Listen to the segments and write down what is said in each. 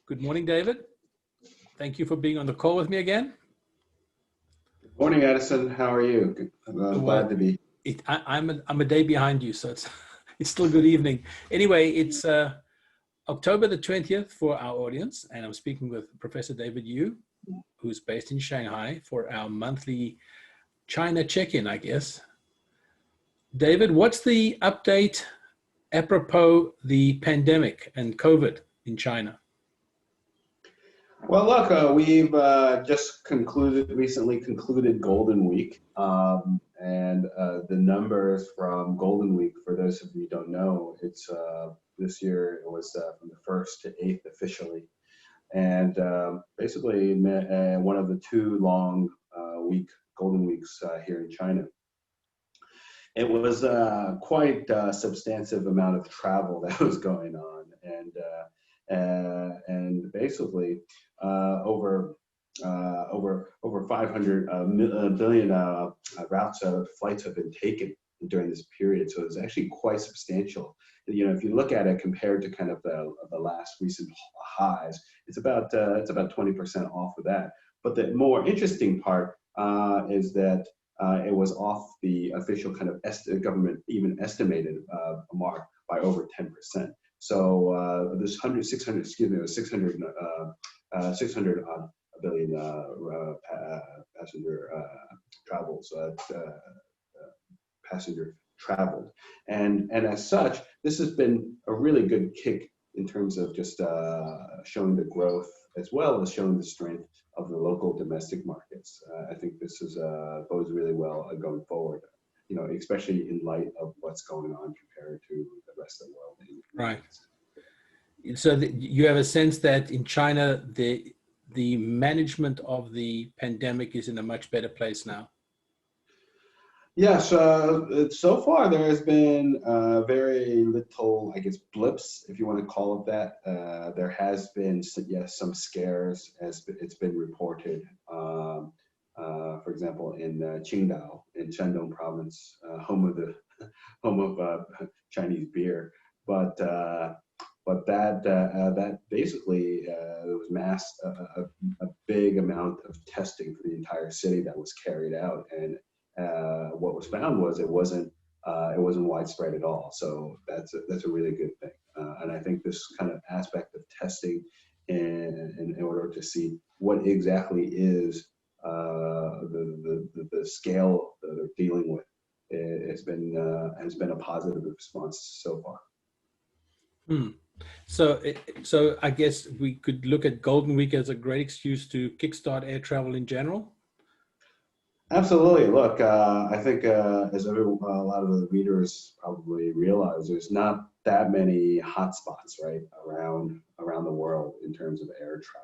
Good morning, David. Thank you for being on the call with me again. Morning, Edison. How are you? Glad to be. I'm a day behind you, so it's still good evening. Anyway, it's October the 20th for our audience, and I'm speaking with Professor David Yu, who's based in Shanghai, for our monthly China check-in, I guess. David, what's the update apropos the pandemic and COVID in China? Well, look, we've just recently concluded Golden Week, and the numbers from Golden Week, for those of you who don't know, it's this year it was from the 1st to 8th officially, and basically one of the two long Golden Weeks here in China. It was quite a substantive amount of travel that was going on, and basically over 500 billion flights have been taken during this period. So it's actually quite substantial. You know, if you look at it compared to kind of the last recent highs, it's about 20% off of that. But the more interesting part is that it was off the official kind of government even estimated mark by over 10%. So this 600 odd billion passenger traveled, and as such, this has been a really good kick in terms of just showing the growth as well as showing the strength of the local domestic markets. I think this is bodes really well going forward. You know, especially in light of what's going on compared to the rest of the world. Right. So you have a sense that in China, the management of the pandemic is in a much better place now. Yes, so far there has been very little, I guess, blips, if you want to call it that. There has been, yes, some scares, as it's been reported. For example, in Qingdao, in Shandong province, home of Chinese beer, but that basically there was a big amount of testing for the entire city that was carried out, and what was found was it wasn't widespread at all. So that's a really good thing, and I think this kind of aspect of testing in order to see what exactly is the scale that they're dealing with has been a positive response so far. So I guess we could look at Golden Week as a great excuse to kickstart air travel in general. Absolutely. Look, I think as a lot of the readers probably realize, there's not that many hotspots right around the world in terms of air travel.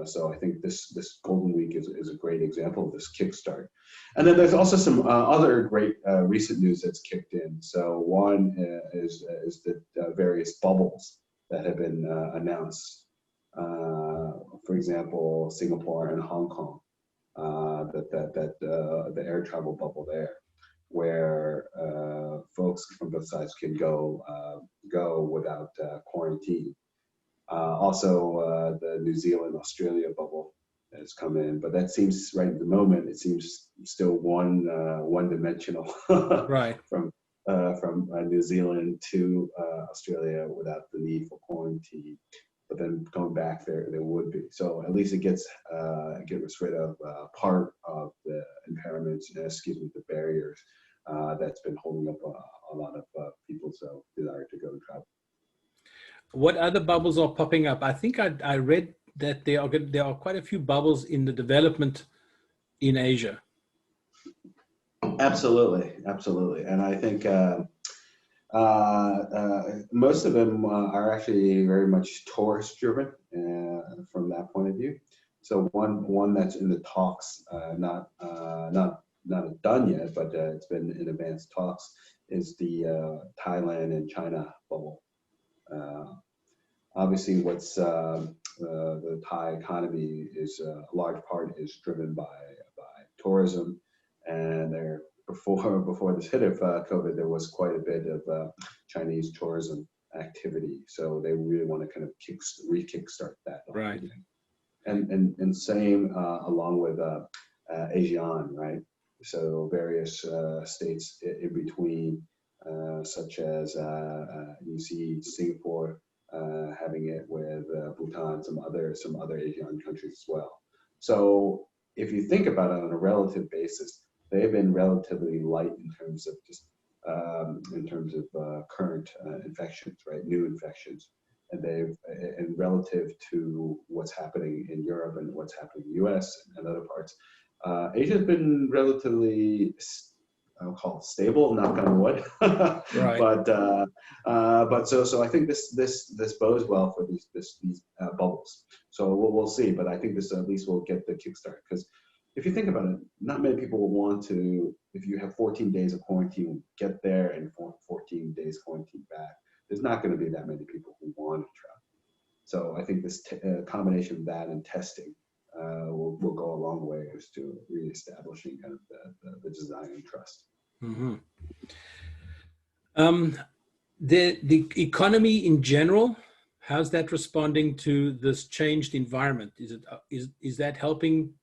So I think this Golden Week is a great example of this kickstart. And then there's also some other great recent news that's kicked in. So one is the various bubbles that have been announced. For example, Singapore and Hong Kong. The air travel bubble there, where folks from both sides can go without quarantine. Also, the New Zealand Australia bubble has come in, but that seems right at the moment it seems still one dimensional. Right. From New Zealand to Australia without the need for quarantine. But then going back there would be. So at least it gets rid of part of the impairments, the barriers that's been holding up a lot of people's desire to go and travel. What other bubbles are popping up? I think I read that there are quite a few bubbles in the development in Asia. Absolutely, and I think most of them are actually very much tourist driven from that point of view. So one that's in the talks, not done yet, but it's been in advanced talks, is the Thailand and China bubble. Obviously, what's the Thai economy is a large part is driven by tourism, and before this hit of COVID, there was quite a bit of Chinese tourism activity. So they really want to kind of re-kickstart that Right. again. And same along with ASEAN, right? So various states in between, such as you see Singapore having it with Bhutan, some other Asian countries as well. So if you think about it on a relative basis, they've been relatively light in terms of just current infections, right? New infections, and relative to what's happening in Europe and what's happening in the U.S. and other parts, Asia's been relatively, I'll call it stable, knock on wood. Right. But so I think this bodes well for these bubbles. So we'll see. But I think this at least will get the kickstart, because if you think about it, not many people will want to, if you have 14 days of quarantine, get there and 14 days quarantine back. There's not going to be that many people who want to travel. So I think this combination of that and testing will go a long way as to reestablishing kind of the design and trust. Mm-hmm. The economy in general, how's that responding to this changed environment? Is that helping?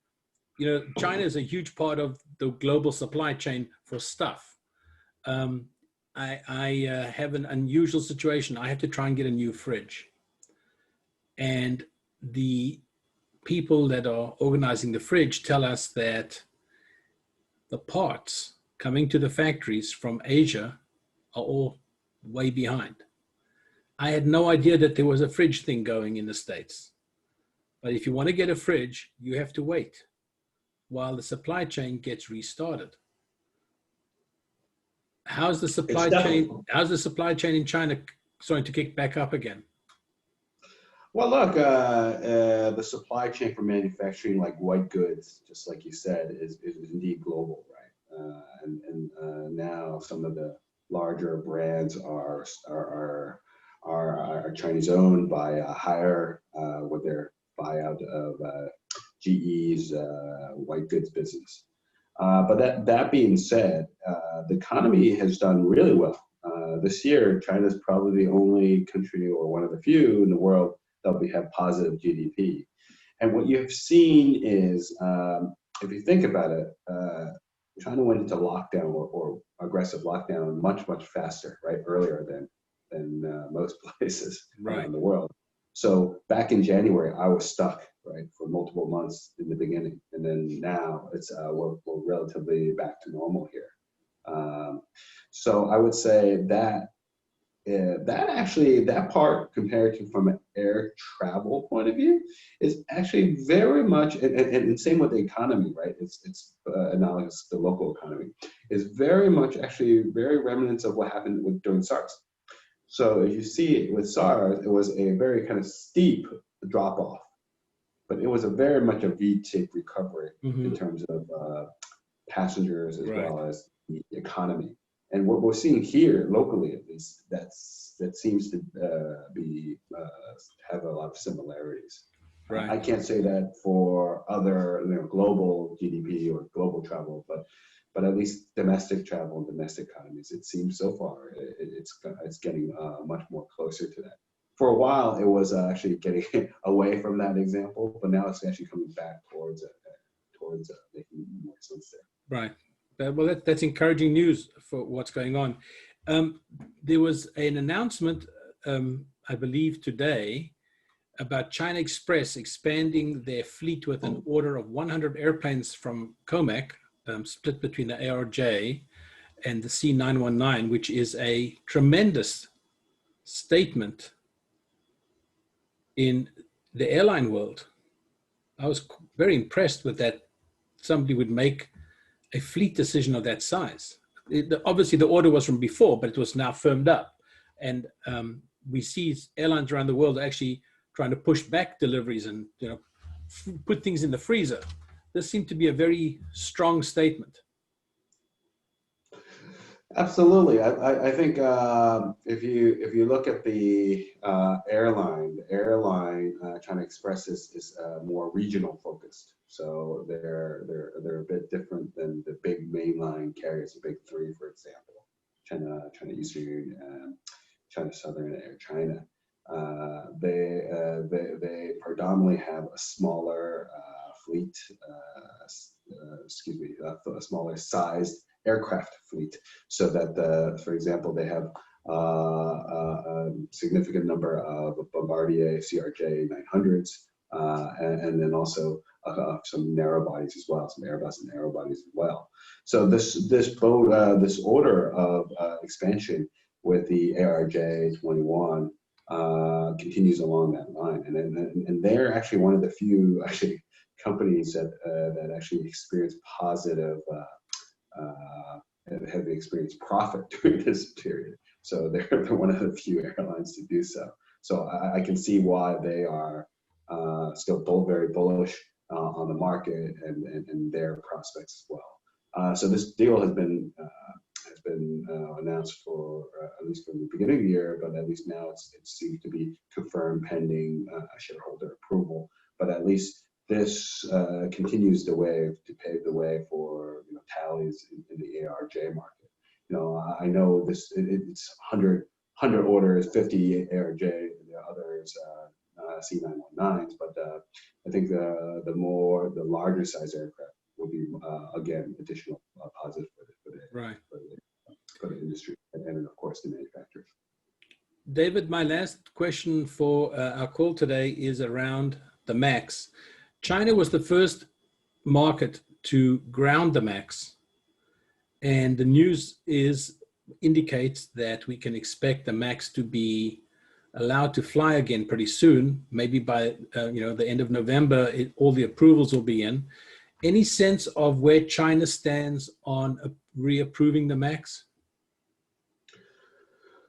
You know, China is a huge part of the global supply chain for stuff. I have an unusual situation. I have to try and get a new fridge. And the people that are organizing the fridge tell us that the parts coming to the factories from Asia are all way behind. I had no idea that there was a fridge thing going in the States. But if you want to get a fridge, you have to wait while the supply chain gets restarted. How's the supply chain in China starting to kick back up again? Well, look, the supply chain for manufacturing, like white goods, just like you said, is indeed global, right? And now some of the larger brands are Chinese owned by Haier with their buyout of GE's white goods business. But that being said, the economy has done really well. This year, China's probably the only country or one of the few in the world that will have positive GDP. And what you've seen is, if you think about it, China went into lockdown or aggressive lockdown much faster, right, earlier than most places around the world. So back in January, I was stuck, right, for multiple months in the beginning, and then now it's we're relatively back to normal here. So I would say that that part, compared to from an air travel point of view, is actually very much, and same with the economy, right? It's analogous to the local economy, is very much actually very remnants of what happened during SARS. So as you see with SARS, it was a very kind of steep drop off, but it was a very much a V-shaped recovery in terms of passengers as well as the economy. And what we're seeing here locally, at least, that seems to have a lot of similarities. Right. I can't say that for other global GDP or global travel, but at least domestic travel and domestic economies, it seems so far it's getting much more closer to that. For a while, it was actually getting away from that example, but now it's actually coming back towards making more sense there. Right. Well, that's encouraging news for what's going on. There was an announcement, I believe today, about China Express expanding their fleet with an order of 100 airplanes from COMAC, split between the ARJ and the C919, which is a tremendous statement in the airline world. I was very impressed with that somebody would make a fleet decision of that size. Obviously, the order was from before, but it was now firmed up. And we see airlines around the world actually trying to push back deliveries and put things in the freezer. This seemed to be a very strong statement. Absolutely, I think if you look at the airline China Express is more regional focused. So they're a bit different than the big mainline carriers, the big three, for example, China Eastern, China Southern and Air China. They predominantly have a smaller fleet, a smaller sized aircraft fleet, so that for example, they have a significant number of Bombardier CRJ 900s, and then also some narrow bodies as well, some Airbus and narrow bodies as well. So this order of expansion with the ARJ21 continues along that line, and they're actually one of the few companies that actually experience positive have experienced profit during this period. So they're one of the few airlines to do so. So I can see why they are still very bullish on the market and their prospects as well. So this deal has been announced for at least from the beginning of the year, but at least now it seems to be confirmed pending shareholder approval. But at least this continues the way to pave the way for tallies in the ARJ market. I know this it's 100 orders, 50 ARJ, and the others C919s, but I think the larger size aircraft will be again additional positive for the industry and of course the manufacturers. David, my last question for our call today is around the MAX. China was the first market to ground the MAX, and the news indicates that we can expect the MAX to be allowed to fly again pretty soon. Maybe by the end of November, all the approvals will be in. Any sense of where China stands on reapproving the MAX?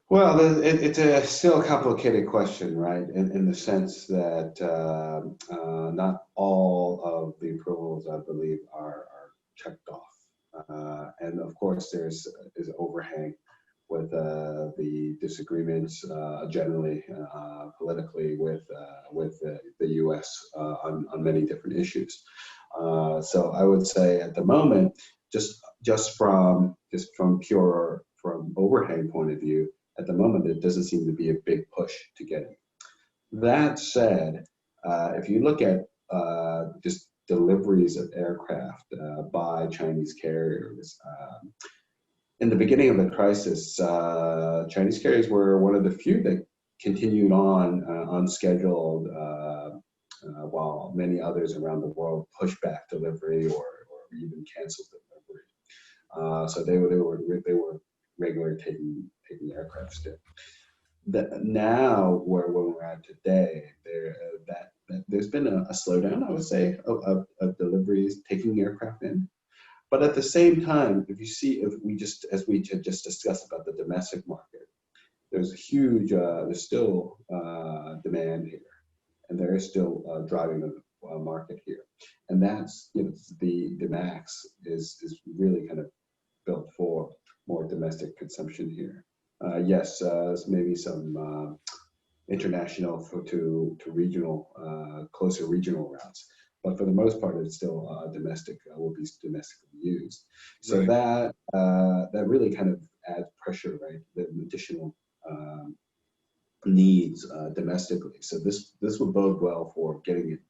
Well, it's still a complicated question, right? In the sense that not all of the approvals, I believe, are checked off, and of course there's overhang with the disagreements generally politically with the U.S. on many different issues. So I would say at the moment, just from overhang point of view, at the moment it doesn't seem to be a big push to get it. That said, if you look at just deliveries of aircraft by Chinese carriers, in the beginning of the crisis, Chinese carriers were one of the few that continued on unscheduled, while many others around the world pushed back delivery or even canceled delivery. So they were regularly taking aircraft still. Now, where we're at today, there's been a slowdown, I would say, of deliveries taking aircraft in. But at the same time, as we just discussed about the domestic market, there's there's still demand here, and there is still driving the market here, and that's the MAX is really kind of built for more domestic consumption here. Yes, maybe some international to regional, closer regional routes. But for the most part, it's still domestic, will be domestically used. So right. that really kind of adds pressure, right? The additional needs domestically. So this would bode well for getting it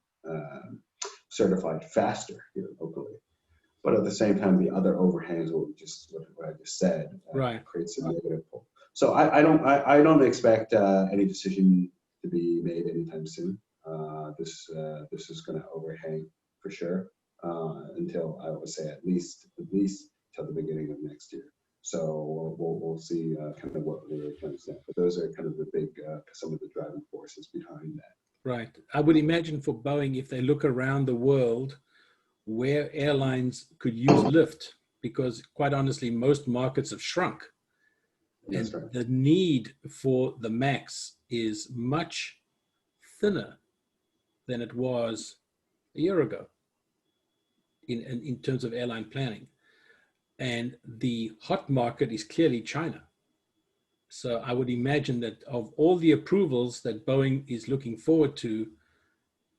certified faster here locally. But at the same time, the other overhangs, what I just said, creates a negative pull. So I don't expect any decision to be made anytime soon. This is going to overhang for sure until I would say at least till the beginning of next year. So we'll see kind of what really comes in. But those are kind of the big some of the driving forces behind that. Right. I would imagine for Boeing, if they look around the world where airlines could use lift, because quite honestly, most markets have shrunk. That's and right. The need for the MAX is much thinner than it was a year ago in terms of airline planning. And the hot market is clearly China. So I would imagine that of all the approvals that Boeing is looking forward to,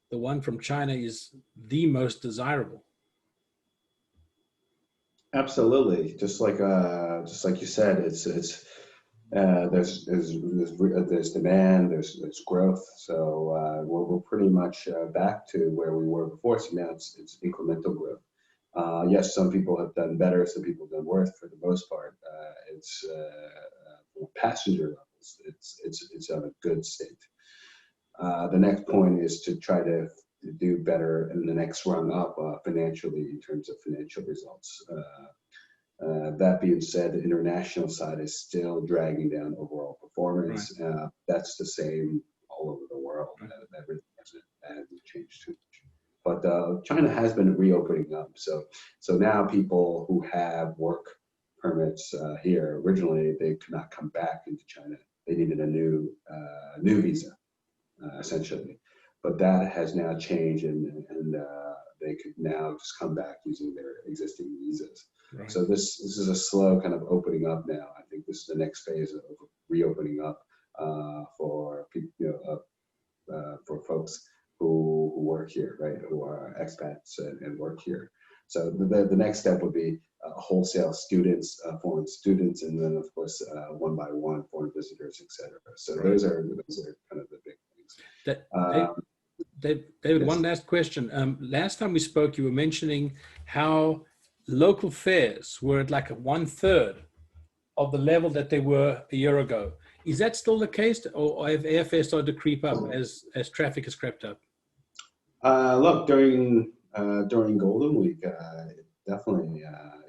the one from China is the most desirable. Absolutely, just like you said, it's There's demand, there's growth. So we're pretty much back to where we were before. So now it's incremental growth. Yes, some people have done better, some people have done worse. For the most part, it's from passenger levels, it's on a good state. The next point is to try to do better in the next rung up financially in terms of financial results. That being said, the international side is still dragging down overall performance. Right. That's the same all over the world. Everything hasn't changed too much. But China has been reopening up. So now people who have work permits here, originally they could not come back into China. They needed a new visa, essentially. But that has now changed, and they could now just come back using their existing visas. Right. So this is a slow kind of opening up now. I think this is the next phase of reopening up for people, for folks who work here, right? Who are expats and work here. So the next step would be wholesale students, foreign students, and then of course one by one foreign visitors, etc. So right. those are kind of the big things. David, yes. One last question. Last time we spoke, you were mentioning how local fares were at like 1/3 of the level that they were a year ago. Is that still the case, or have airfares started to creep up as traffic has crept up? Look, during Golden Week, definitely,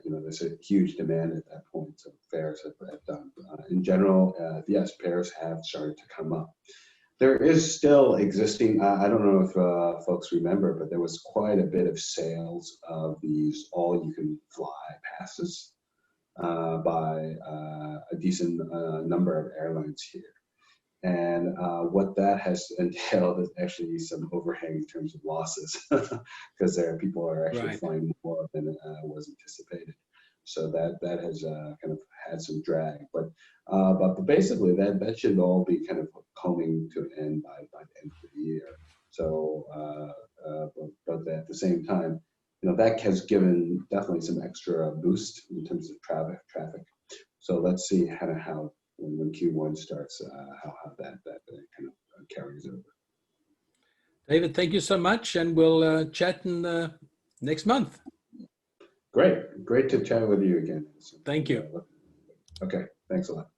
there's a huge demand at that point. So fares have done. In general, yes, fares have started to come up. There is still existing, I don't know if folks remember, but there was quite a bit of sales of these all-you-can-fly passes by a decent number of airlines here. And what that has entailed is actually some overhang in terms of losses, because people are actually right. flying more than was anticipated. So that has kind of had some drag, but basically that should all be kind of coming to an end by the end of the year. So, but at the same time, that has given definitely some extra boost in terms of traffic. So let's see how when Q1 starts, how that kind of carries over. David, thank you so much, and we'll chat in next month. Great to chat with you again. Thank you. Okay, thanks a lot.